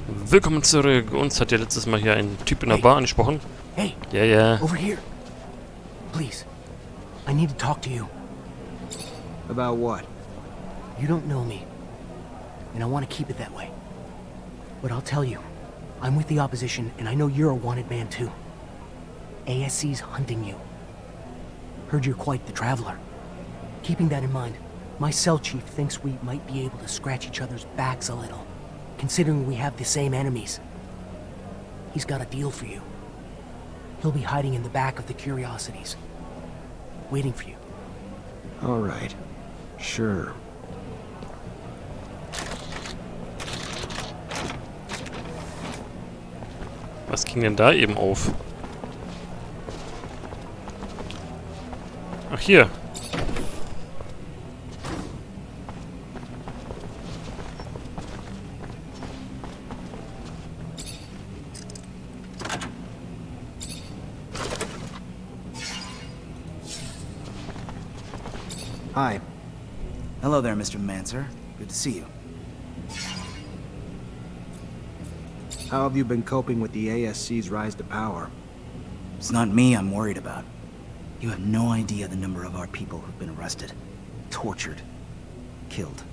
Willkommen zurück. Uns hat ja letztes Mal hier ein Typ in der Bar angesprochen. Hey, Ja, ja. over here. Please, I need to talk to you. About what? You don't know me, and I want to keep it that way. But I'll tell you, I'm with the opposition, and I know you're a wanted man too. ASC's hunting you. Heard you're quite the traveler. Keeping that in mind, my cell chief thinks we might be able to scratch each other's backs a little, considering we have the same enemies. He's got a deal for you. He'll be hiding in the back of the Curiosities, waiting for you. All right. Sure. Was ging denn da eben auf? Ach, hier. Hi. Hello there, Mr. Mancer. Good to see you. How have you been coping with the ASC's rise to power? It's not me I'm worried about. You have no idea the number of our people who've been arrested, tortured, killed.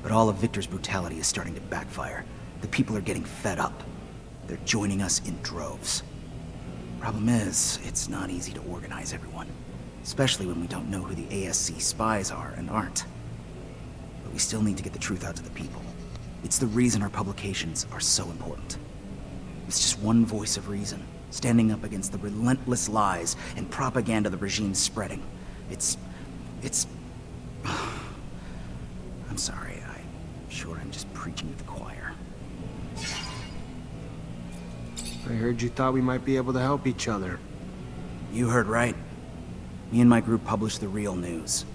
But all of Victor's brutality is starting to backfire. The people are getting fed up. They're joining us in droves. Problem is, it's not easy to organize everyone. Especially when we don't know who the ASC spies are and aren't. But we still need to get the truth out to the people. It's the reason our publications are so important. It's just one voice of reason, standing up against the relentless lies and propaganda the regime's spreading. It's... I'm sorry, I'm sure I'm just preaching to the choir. I heard you thought we might be able to help each other. You heard right. Me and my group publish the real news,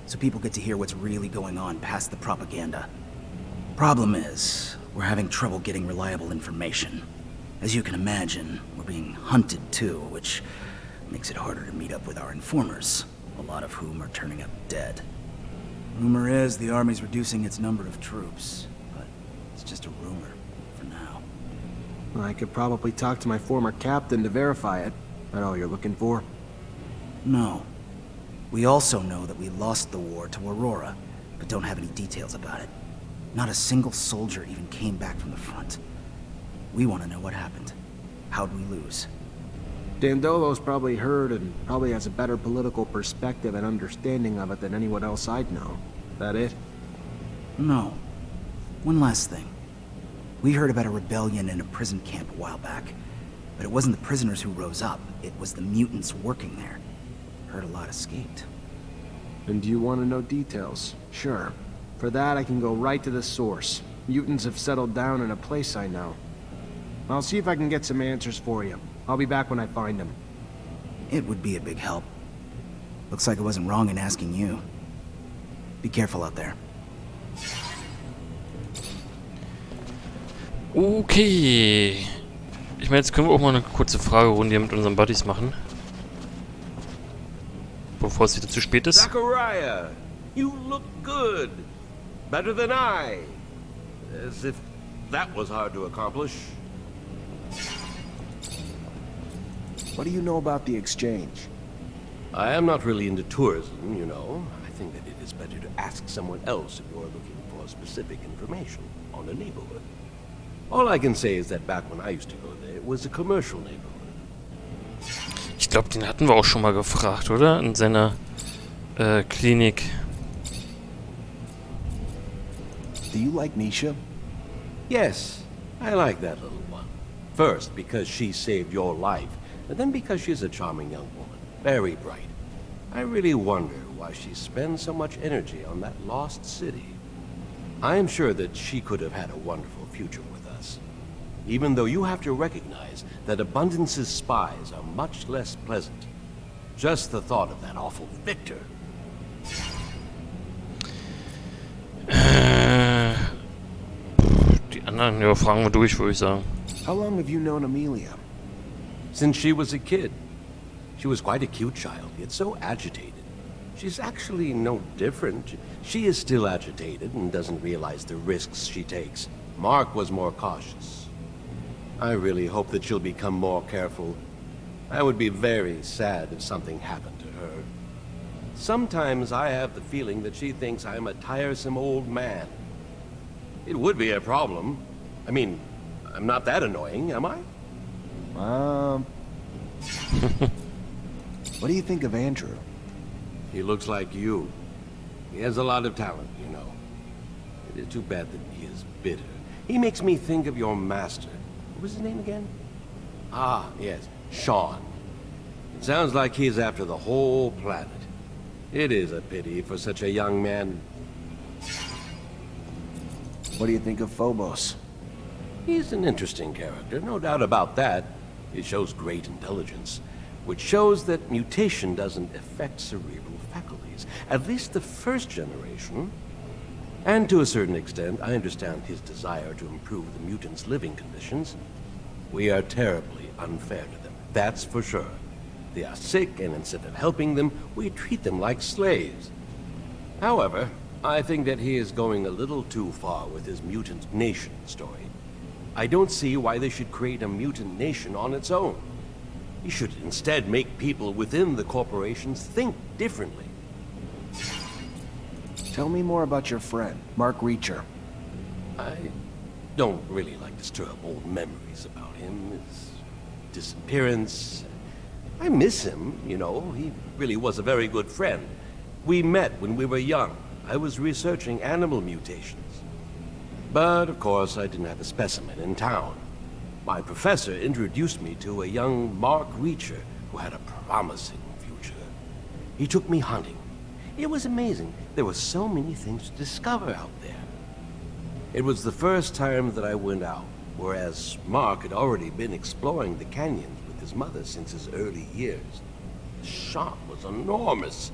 so people get to hear what's really going on past the propaganda. Problem is, we're having trouble getting reliable information. As you can imagine, we're being hunted too, which makes it harder to meet up with our informers, a lot of whom are turning up dead. Rumor is the army's reducing its number of troops, but it's just a rumor for now. I could probably talk to my former captain to verify it. That all you're looking for? No. We also know that we lost the war to Aurora, but don't have any details about it. Not a single soldier even came back from the front. We want to know what happened. How'd we lose? Dandolo's probably heard and probably has a better political perspective and understanding of it than anyone else I'd know. That it? No. One last thing. We heard about a rebellion in a prison camp a while back, but it wasn't the prisoners who rose up, it was the mutants working there. Heard a lot escaped. And do you want to know details? Sure. For that, I can go right to the source. Mutants have settled down in a place I know. I'll see if I can get some answers for you. I'll be back when I find them. It would be a big help. Looks like I wasn't wrong in asking you. Be careful out there. Okay. Ich meine, jetzt können wir auch mal eine kurze Fragerunde hier mit unseren Buddies machen. Bevor es wieder zu spät ist. Zachariah, you look good. Better than I. As if that was hard to accomplish. What do you know about the exchange? I am not really into tourism, you know. I think that it is better to ask someone else if you are looking for specific information on a neighborhood. All I can say is that back when I used to go there, it was a commercial neighborhood. Ich glaube, den hatten wir auch schon mal gefragt, oder? In seiner Klinik. Do you like Nisha? Yes, I like that little one. First, because she saved your life, and then because she's a charming young woman. Very bright. I really wonder why she spends so much energy on that lost city. I am sure that she could have had a wonderful future with us. Even though you have to recognize that Abundance's spies are much less pleasant. Just the thought of that awful Victor. Die anderen, ja, fragen wir durch, würde ich sagen. How long have you known Amelia? Since she was a kid. She was quite a cute child, yet so agitated. She's actually no different. She is still agitated and doesn't realize the risks she takes. Mark was more cautious. I really hope that she'll become more careful. I would be very sad if something happened to her. Sometimes I have the feeling that she thinks I'm a tiresome old man. It would be a problem. I mean, I'm not that annoying, am I? What do you think of Andrew? He looks like you. He has a lot of talent, you know. It is too bad that he is bitter. He makes me think of your master. What was his name again? Ah, yes, Sean. It sounds like he's after the whole planet. It is a pity for such a young man. What do you think of Phobos? He's an interesting character, no doubt about that. He shows great intelligence, which shows that mutation doesn't affect cerebral faculties, at least the first generation. And to a certain extent, I understand his desire to improve the mutants' living conditions. We are terribly unfair to them, that's for sure. They are sick, and instead of helping them, we treat them like slaves. However, I think that he is going a little too far with his mutant nation story. I don't see why they should create a mutant nation on its own. He should instead make people within the corporations think differently. Tell me more about your friend, Mark Reacher. I don't really like to stir up old memories about him, his disappearance. I miss him, you know. He really was a very good friend. We met when we were young. I was researching animal mutations. But, of course, I didn't have a specimen in town. My professor introduced me to a young Mark Reacher who had a promising future. He took me hunting. It was amazing. There were so many things to discover out there. It was the first time that I went out, whereas Mark had already been exploring the canyons with his mother since his early years. The shot was enormous.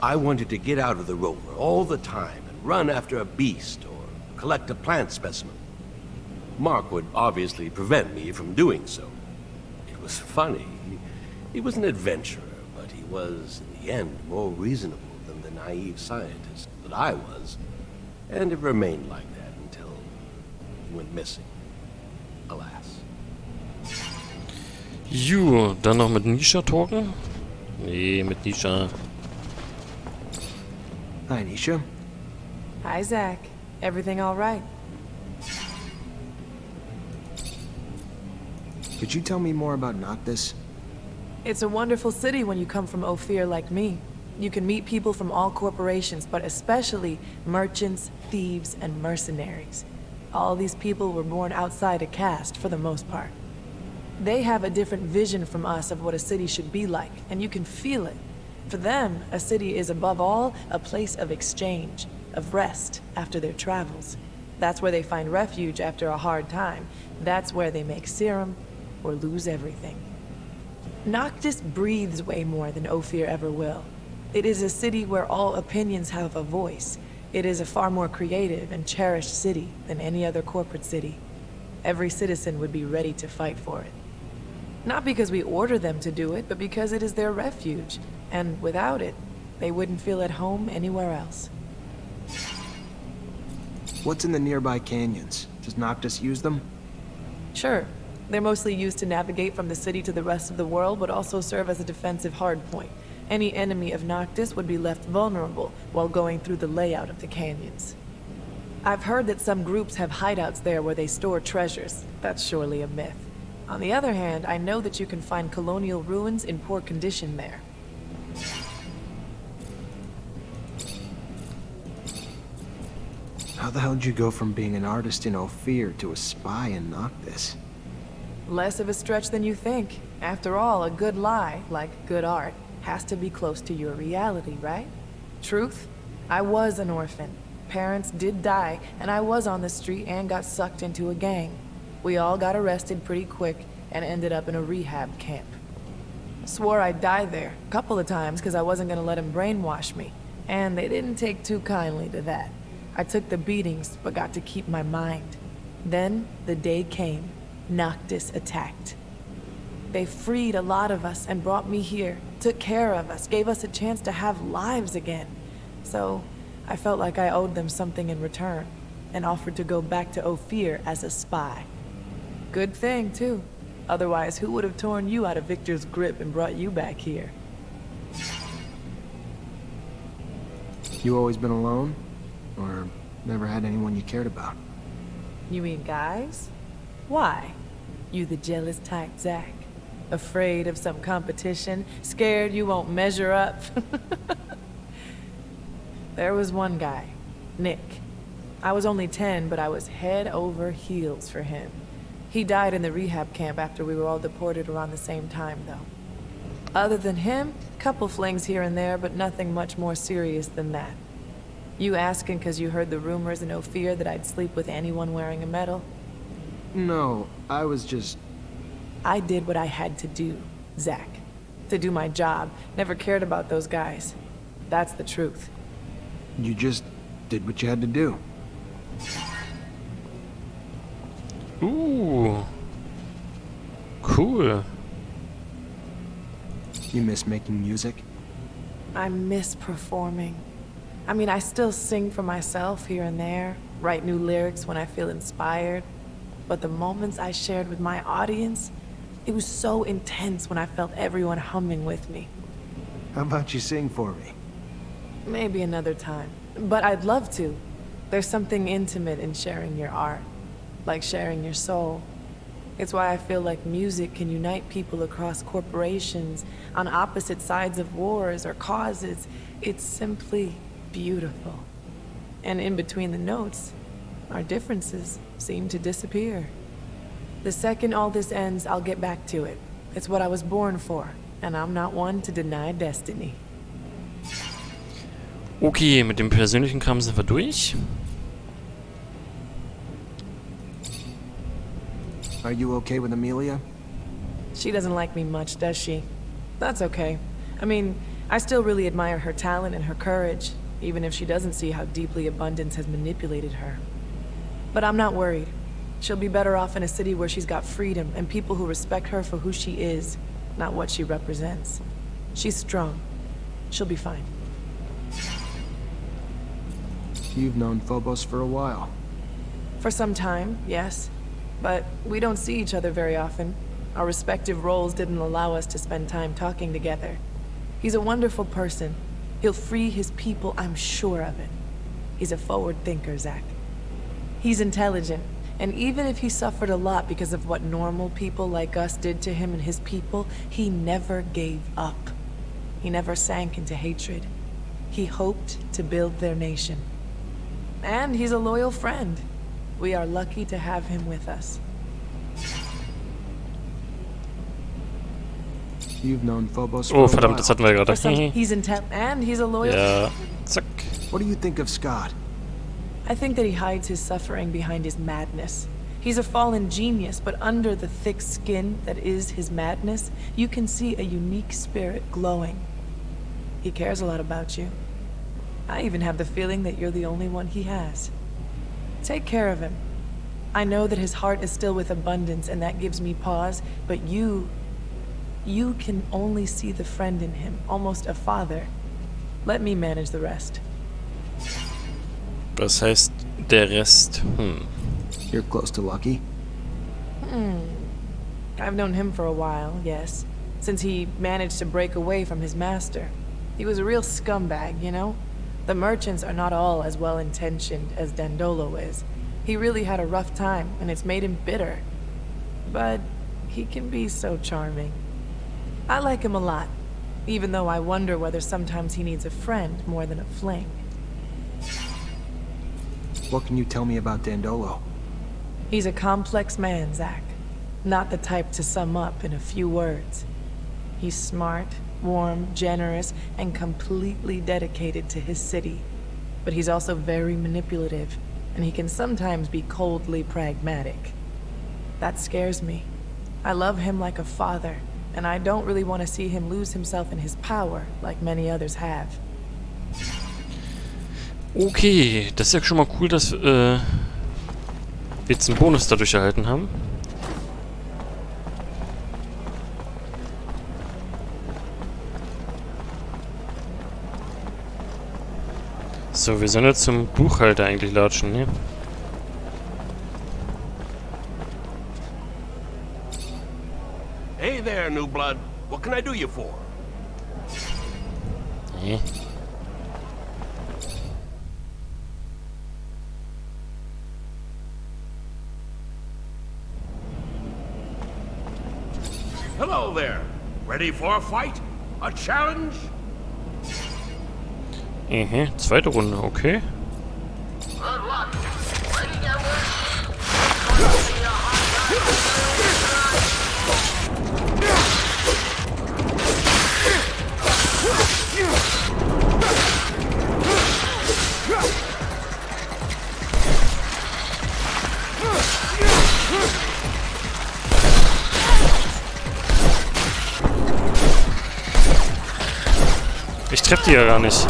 I wanted to get out of the rover all the time and run after a beast or collect a plant specimen. Mark would obviously prevent me from doing so. It was funny. He was an adventurer, but he was, in the end, more reasonable than the naive scientist that I was. And it remained like that until he went missing. Alas. Jo, dann noch mit Nisha talken? Nee, mit Nisha. Hi, Nisha. Hi, Zach. Everything all right? Could you tell me more about Noctis? It's a wonderful city when you come from Ophir like me. You can meet people from all corporations, but especially merchants, thieves, and mercenaries. All these people were born outside a caste, for the most part. They have a different vision from us of what a city should be like, and you can feel it. For them, a city is above all a place of exchange, of rest after their travels. That's where they find refuge after a hard time. That's where they make serum or lose everything. Noctis breathes way more than Ophir ever will. It is a city where all opinions have a voice. It is a far more creative and cherished city than any other corporate city. Every citizen would be ready to fight for it. Not because we order them to do it, but because it is their refuge. And without it, they wouldn't feel at home anywhere else. What's in the nearby canyons? Does Noctis use them? Sure. They're mostly used to navigate from the city to the rest of the world, but also serve as a defensive hardpoint. Any enemy of Noctis would be left vulnerable while going through the layout of the canyons. I've heard that some groups have hideouts there where they store treasures. That's surely a myth. On the other hand, I know that you can find colonial ruins in poor condition there. How the hell did you go from being an artist in Ophir to a spy in Noctis? Less of a stretch than you think. After all, a good lie, like good art, has to be close to your reality, right? Truth? I was an orphan. Parents did die, and I was on the street and got sucked into a gang. We all got arrested pretty quick and ended up in a rehab camp. Swore I'd die there, a couple of times because I wasn't gonna let them brainwash me, and they didn't take too kindly to that. I took the beatings, but got to keep my mind. Then, the day came. Noctis attacked. They freed a lot of us and brought me here, took care of us, gave us a chance to have lives again. So, I felt like I owed them something in return. and offered to go back to Ophir as a spy. Good thing, too. Otherwise, who would have torn you out of Victor's grip and brought you back here? You always been alone? Or never had anyone you cared about? You mean guys? Why? You the jealous type, Zach? Afraid of some competition? Scared you won't measure up? There was one guy, Nick. I was only 10, but I was head over heels for him. He died in the rehab camp after we were all deported around the same time, though. Other than him, couple flings here and there, but nothing much more serious than that. You asking because you heard the rumors in Ophir that I'd sleep with anyone wearing a medal? No, I was just... I did what I had to do, Zach. To do my job. Never cared about those guys. That's the truth. You just did what you had to do. Cool. You miss making music? I miss performing. I mean, I still sing for myself here and there, write new lyrics when I feel inspired. But the moments I shared with my audience, it was so intense when I felt everyone humming with me. How about you sing for me? Maybe another time. But I'd love to. There's something intimate in sharing your art, like sharing your soul. It's why I feel like music can unite people across corporations, on opposite sides of wars or causes. It's simply beautiful. And in between the notes, our differences seem to disappear. The second all this ends, I'll get back to it. It's what I was born for, and I'm not one to deny destiny. Okay, mit dem persönlichen Kram sind wir durch. Are you okay with Amelia? She doesn't like me much, does she? That's okay. I mean, I still really admire her talent and her courage, even if she doesn't see how deeply abundance has manipulated her. But I'm not worried. She'll be better off in a city where she's got freedom and people who respect her for who she is, not what she represents. She's strong. She'll be fine. You've known Phobos for a while. For some time, yes. But we don't see each other very often. Our respective roles didn't allow us to spend time talking together. He's a wonderful person. He'll free his people, I'm sure of it. He's a forward thinker, Zach. He's intelligent, and even if he suffered a lot because of what normal people like us did to him and his people, he never gave up. He never sank into hatred. He hoped to build their nation. And he's a loyal friend. We are lucky to have him with us. You've known Phobos for Oh, a verdammt, while. das hatten wir For gerade. some, and he's a loyal. Ja, zack. What do you think of Scott? I think that he hides his suffering behind his madness. He's a fallen genius, but under the thick skin that is his madness, you can see a unique spirit glowing. He cares a lot about you. I even have the feeling that you're the only one he has. Take care of him. I know that his heart is still with abundance, and that gives me pause, but you can only see the friend in him, almost a father. Let me manage the rest. Das heißt, der Rest. You're close to Lucky? I've known him for a while, yes. Since he managed to break away from his master. He was a real scumbag, you know? The merchants are not all as well-intentioned as Dandolo is. He really had a rough time, and it's made him bitter. But he can be so charming. I like him a lot, even though I wonder whether sometimes he needs a friend more than a fling. What can you tell me about Dandolo? He's a complex man, Zach. Not the type to sum up in a few words. He's smart, warm, generous, and completely dedicated to his city. But he's also very manipulative, and he can sometimes be coldly pragmatic. That scares me. I love him like a father, and I don't really want to see him lose himself in his power like many others have. Okay, das ist ja schon mal cool, dass wir jetzt einen Bonus dadurch erhalten haben. So, wir sollen jetzt zum Buchhalter eigentlich latschen, ne? Hey there, new blood. What can I do you for? Nee. Hello there. Ready for a fight? A challenge? Zweite Runde, okay. Ich treffe die ja gar nicht.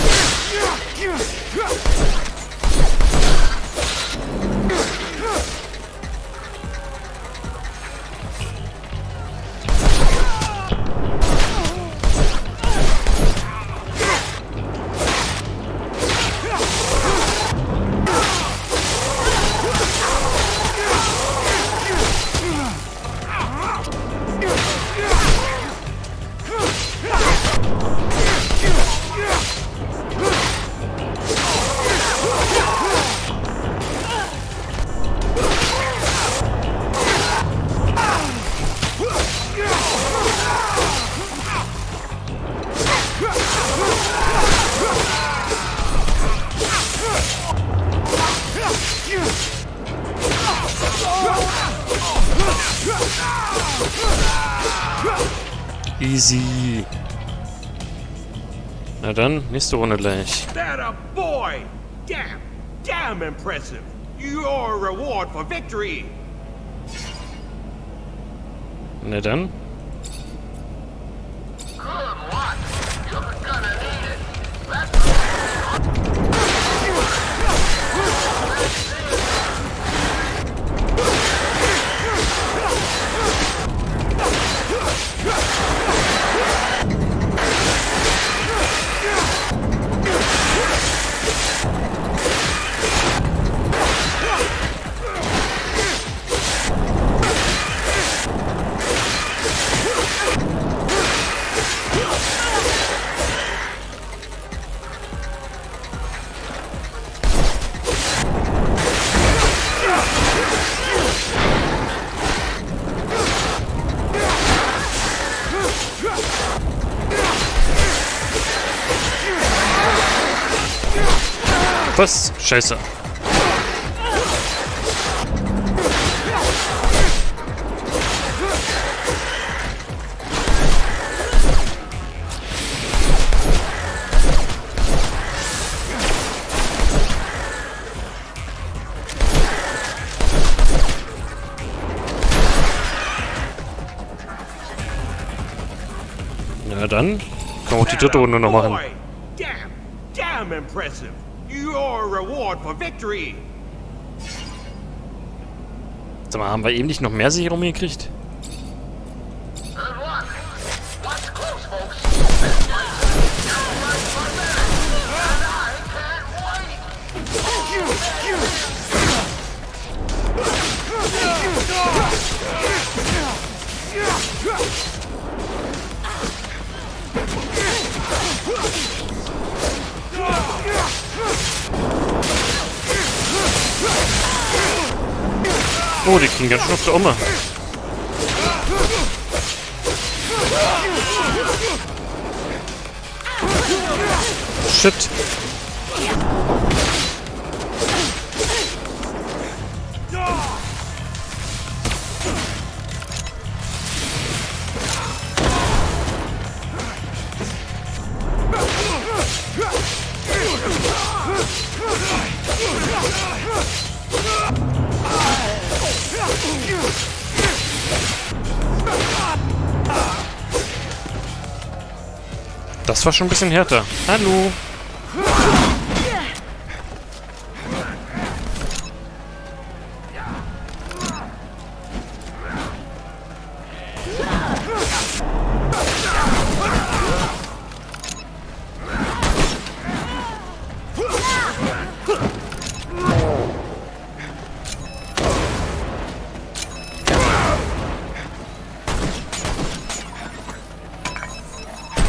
Easy. Na dann, nächste Runde gleich. That a boy! Damn impressive. Your reward for victory. Na dann. Was? Scheiße. Na dann, kann man auch die dritte Runde noch machen. Boy! Damn impressive. Your reward for victory. Sag mal, haben wir eben nicht noch mehr Sicherung gekriegt? Oh, die kriegen ganz schön auf der Oma. Shit. Das war schon ein bisschen härter. Hallo.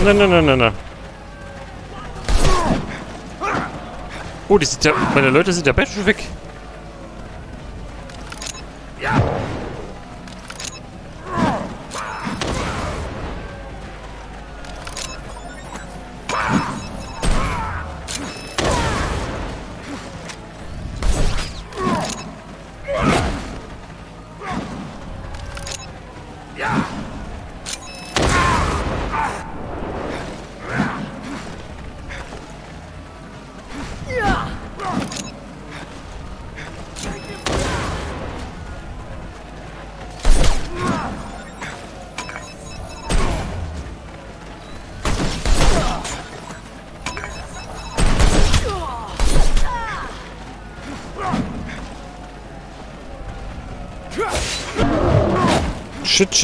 Na. Oh, die sind ja... Meine Leute sind ja beide schon weg.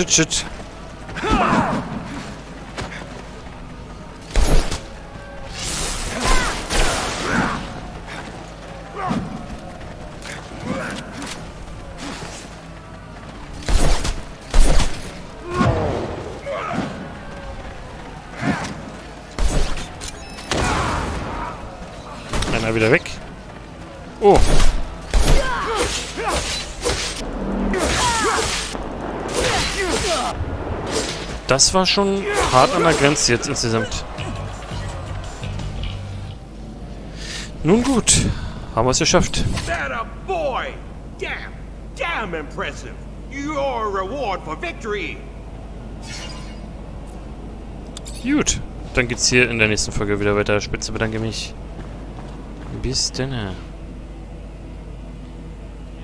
Shit. Einer wieder weg. Oh. Das war schon hart an der Grenze jetzt insgesamt. Nun gut, haben wir es geschafft. That a boy! Damn impressive! Your reward for victory! Gut, dann geht's hier in der nächsten Folge wieder weiter. Spitze bedanke mich. Bis dann.